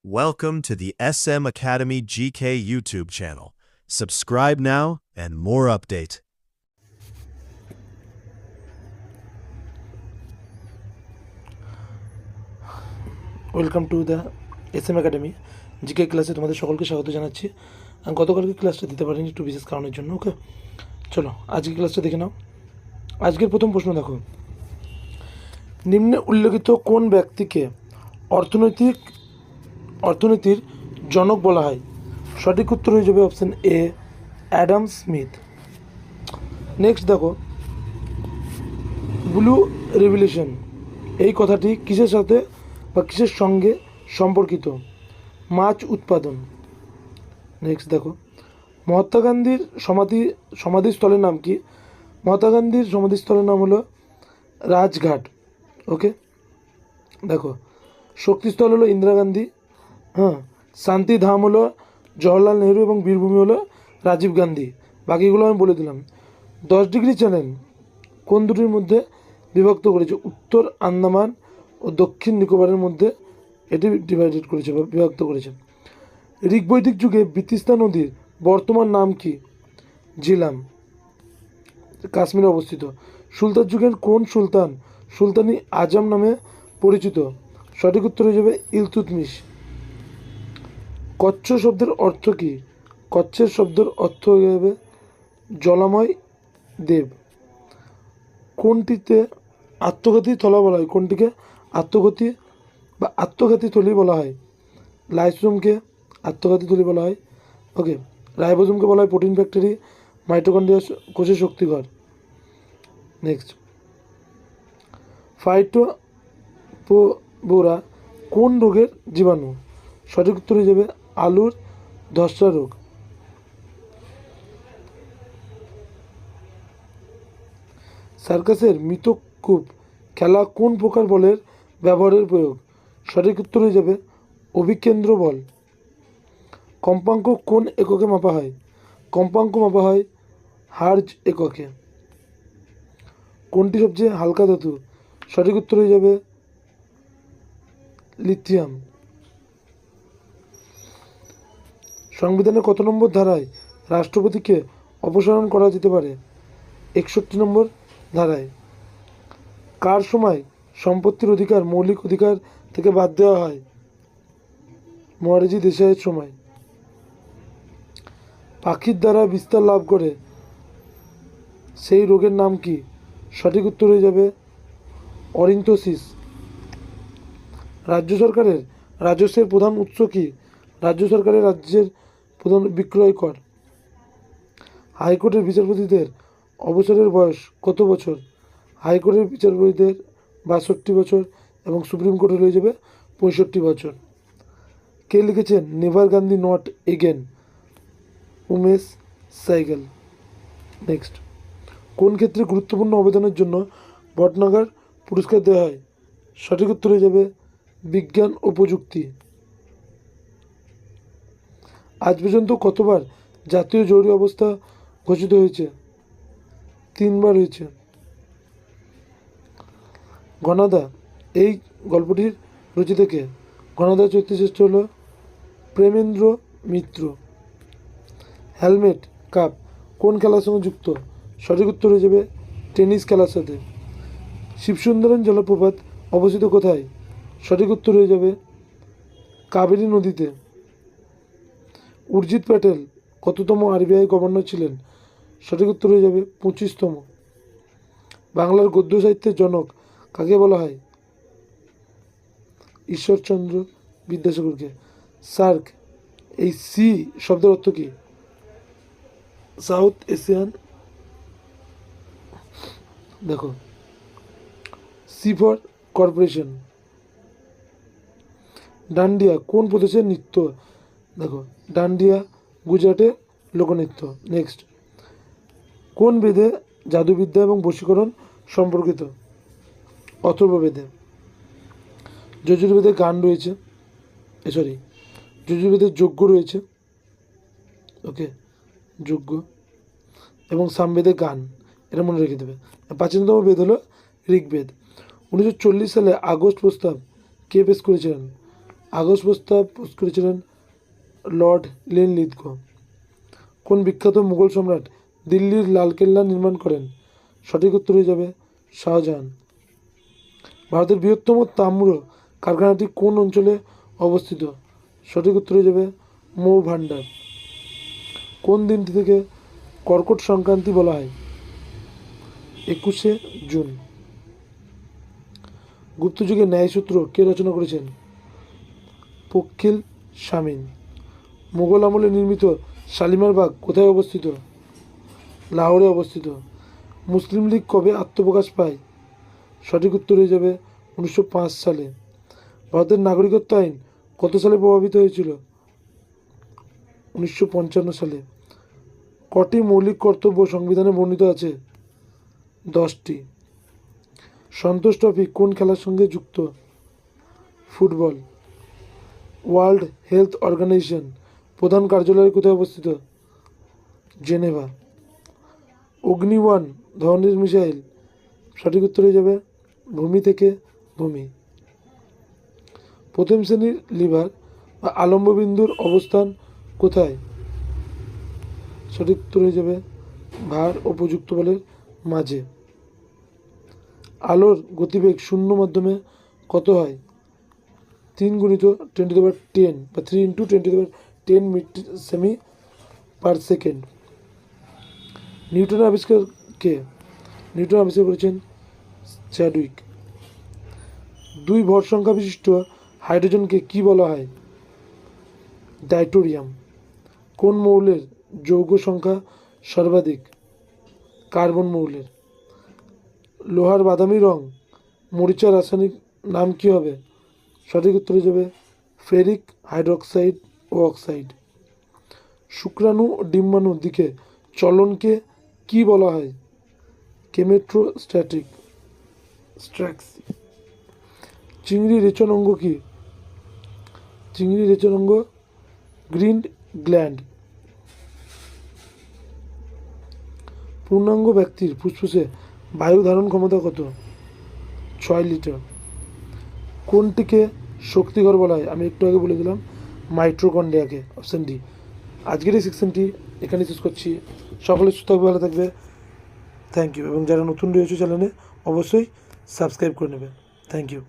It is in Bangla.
Welcome to the SM Academy GK YouTube channel. Subscribe now and more update. Welcome to the SM academy GK ক্লাসে তোমাদের সকলকে স্বাগত জানাচ্ছি। আমি গতকালকে ক্লাসটা দিতে পারিনি একটু বিশেষ কারণের জন্য। ওকে, চলো আজকের ক্লাসটা দেখে নাও। আজকের প্রথম প্রশ্ন দেখো, নিম্নে উল্লেখিত কোন ব্যক্তিকে অর্থনীতির জনক বলা হয়? সঠিক উত্তর হয়ে যাবে option A, Adam Smith. Next দেখো, ব্লু রেভলিউশন এই কথাটি কিসের সাথে বা কিসের সঙ্গে সম্পর্কিত? মাছ উৎপাদন। নেক্সট দেখো, মহাত্মা গান্ধীর সমাধিস্থলের নাম কি? মহাত্মা গান্ধীর সমাধিস্থলের নাম হলো রাজঘাট। ওকে, দেখো, শক্তিস্থল হলো ইন্দিরা গান্ধী। হ্যাঁ, শান্তিধাম হলো জওহরলাল নেহরু এবং বীরভূমি হলো রাজীব গান্ধী। বাকিগুলো আমি বলে দিলাম। 10° চ্যানেল কোন দুটির মধ্যে বিভক্ত করেছে? উত্তর আন্দামান ও দক্ষিণ নিকোবরের মধ্যে এটি ডিভাইডেড করেছে বা বিভক্ত করেছে। ঋগ্বৈদিক যুগে বিতিস্তা নদীর বর্তমান নাম কি? ঝিলাম, কাশ্মীরে অবস্থিত। সুলতান যুগের কোন সুলতান সুলতানি আজম নামে পরিচিত? সঠিক উত্তর হয়ে যাবে ইলতুৎমিশ। কচ্ছ শব্দের অর্থ কী? কচ্ছের শব্দের অর্থ হয়ে যাবে জলাময় দেব। কোনটিতে আত্মঘাতী থলা বলা হয়? কোনটিকে আত্মঘাতী থলি বলা হয়? লাইসোজোমকে আত্মঘাতী থলি বলা হয়। ওকে, রাইবোজোমকে বলা হয় প্রোটিন ফ্যাক্টরি। মাইটোকন্ড্রিয়া কোষের শক্তিঘর। নেক্সট, ফাইটোপোরা কোন রোগের জীবাণু? সঠিক উত্তর হয়ে যাবে আলুর ধসা রোগ। সার্কাসের মিথস্ক্রিপ খেলা কোন প্রকার বলের ব্যবহারের প্রয়োগ? সঠিক উত্তর হয়ে যাবে অভিকেন্দ্র বল। কম্পাঙ্ক কোন এককে মাপা হয়? কম্পাঙ্ক মাপা হয় হার্জ এককে। কোনটি সবচেয়ে হালকা ধাতু? সঠিক উত্তর হয়ে যাবে লিথিয়াম। সংবিধানের কত নম্বর ধারায় রাষ্ট্রপতিকে অপসারণ করা যেতে পারে? 61 নম্বর ধারায়। কার সময় সম্পত্তির অধিকার মৌলিক অধিকার থেকে বাদ দেওয়া হয়? মহারাজি দেশাইয়ের সময়। পাখির দ্বারা বিস্তার লাভ করে সেই রোগের নাম কি? সঠিক উত্তর হয়ে যাবে অরিন্থোসিস। রাজ্য সরকারের রাজস্বের প্রধান উৎস কি? রাজ্য সরকারের রাজ্যের প্রধান বিক্রয় কর। হাইকোর্টের বিচারপতিদের অবসরের বয়স কত বছর? হাইকোর্টের বিচারপতিদের 62 বছর এবং সুপ্রিম কোর্টের হয়ে যাবে 65 বছর। কে লিখেছেন never Gandhi not again? Umesh Saigol. Next, কোন ক্ষেত্রে গুরুত্বপূর্ণ অবদানের জন্য ভটনাগার পুরস্কার দেওয়া হয়? সঠিক উত্তর হয়ে যাবে বিজ্ঞান ও প্রযুক্তি। আজ পর্যন্ত কতবার জাতীয় জরুরি অবস্থা ঘোষিত হয়েছে? 3 বার হয়েছে। ঘনাদা এই গল্পটির রচিতা কে? ঘনাদা চৈত্যশ্রেষ্ঠ হল প্রেমেন্দ্র মিত্র। হেলমেট কাপ কোন খেলার সঙ্গে যুক্ত? সঠিক উত্তর হয়ে যাবে টেনিস খেলার সাথে। শিবসুন্দরম জলপ্রপাত অবস্থিত কোথায়? সঠিক উত্তর হয়ে যাবে কাবেরী নদীতে। উর্জিত প্যাটেল কততম RBI গভর্নর ছিলেন? সঠিক উত্তর হয়ে যাবে 25তম। বাংলার গদ্য সাহিত্যের জনক কাকে বলা হয়? ঈশ্বরচন্দ্র বিদ্যাসাগরকে। সার্ক এই সি শব্দের অর্থ কী? South Asian. দেখো, সি ফর কর্পোরেশন। ডান্ডিয়া কোন প্রদেশের নৃত্য? দেখো, ডান্ডিয়া গুজরাটের লোকনৃত্য। নেক্সট, কোন বেদে জাদুবিদ্যা এবং বশীকরণ সম্পর্কিত? অথর্ববেদে। যজুর্বেদে গান রয়েছে, যজুর্বেদে যজ্ঞ রয়েছে। ওকে, যজ্ঞ এবং সামবেদে গান, এটা মনে রেখে দেবে। প্রাচীনতম বেদ হলো ঋগ্বেদ। 1940 সালে আগস্ট প্রস্তাব কে পেশ করেছিলেন? আগস্ট প্রস্তাব পোস্ট করেছিলেন লর্ড লিনলিথগো। কোন বিখ্যাত মুঘল সম্রাট দিল্লির লালকেল্লা নির্মাণ করেন? সঠিক উত্তর হয়ে যাবে শাহজাহান। ভারতের বৃহত্তম তাম্র কারখানাটি কোন অঞ্চলে অবস্থিত? সঠিক উত্তর হয়ে যাবে মৌ ভান্ডার। কোন দিনটি থেকে কর্কট সংক্রান্তি বলা হয়? 21শে জুন। গুপ্তযুগের ন্যায়সূত্র কে রচনা করেছেন? পক্ষিল শামীম। মুঘল আমলে নির্মিত শালিমার বাগ কোথায় অবস্থিত? লাহোরে অবস্থিত। মুসলিম লীগ কবে আত্মপ্রকাশ পায়? সঠিক উত্তর হয়ে যাবে 1905 সালে। ভারতের নাগরিকত্ব আইন কত সালে প্রভাবিত হয়েছিল? 1955 সালে। কটি মৌলিক কর্তব্য সংবিধানে বর্ণিত আছে? 10টি। সন্তোষ ট্রফি কোন খেলার সঙ্গে যুক্ত? ফুটবল। ওয়ার্ল্ড হেলথ অর্গানাইজেশন প্রধান কার্যালয় কোথায় অবস্থিত? জেনেভা। অগ্নি-1 ধরনের মিসাইল, সঠিক উত্তর হয়ে যাবে ভূমি থেকে ভূমি। প্রথম শ্রেণীর লিভার বা আলম্ব বিন্দুর অবস্থান কোথায়? সঠিক উত্তর হয়ে যাবে ভার ও প্রযুক্ত বলের মাঝে। আলোর গতিবেগ শূন্য মাধ্যমে কত হয়? 3 × 10⁻10 বা 3 × 10⁻10 সেমি পার সেকেন্ড। নিউটনের আবিষ্কার কে? নিউটন আবিষ্কার করেছেন চ্যাডউইক। 2 ভর সংখ্যা বিশিষ্ট হাইড্রোজেনকে কি বলা হয়? ডাইটোরিয়াম। কোন মৌলের যৌগ সংখ্যা সর্বাধিক? কার্বন মৌলের। লোহার বাদামি রং মরিচার রাসায়নিক নাম কি হবে? সঠিক উত্তর হয়ে যাবে ফেরিক হাইড্রোক্সাইড ও অক্সাইড। শুক্রাণু ও ডিম্বাণুর দিকে চলনকে কি বলা হয়? কেমেট্রোস্ট্যাটিক স্ট্র্যাক্সি। চিংড়ি রেচন অঙ্গ কি? চিংড়ি রেচন অঙ্গ গ্রিন গ্ল্যান্ড। পূর্ণাঙ্গ ব্যক্তির ফুসফুসে বায়ু ধারণ ক্ষমতা কত? 6 লিটার। কোনটিকে শক্তিঘর বলা হয়? আমি একটু আগে বলে দিলাম মাইটোকন্ড্রিয়াকে, অপশন ডি। আজকের এই সেকশনটি এখানে শেষ করছি। সকলে সুস্থ থাকবে, ভালো থাকবে। Thank you. এবং যারা নতুন রয়েছে চ্যানেলে অবশ্যই সাবস্ক্রাইব করে নেবে। Thank you.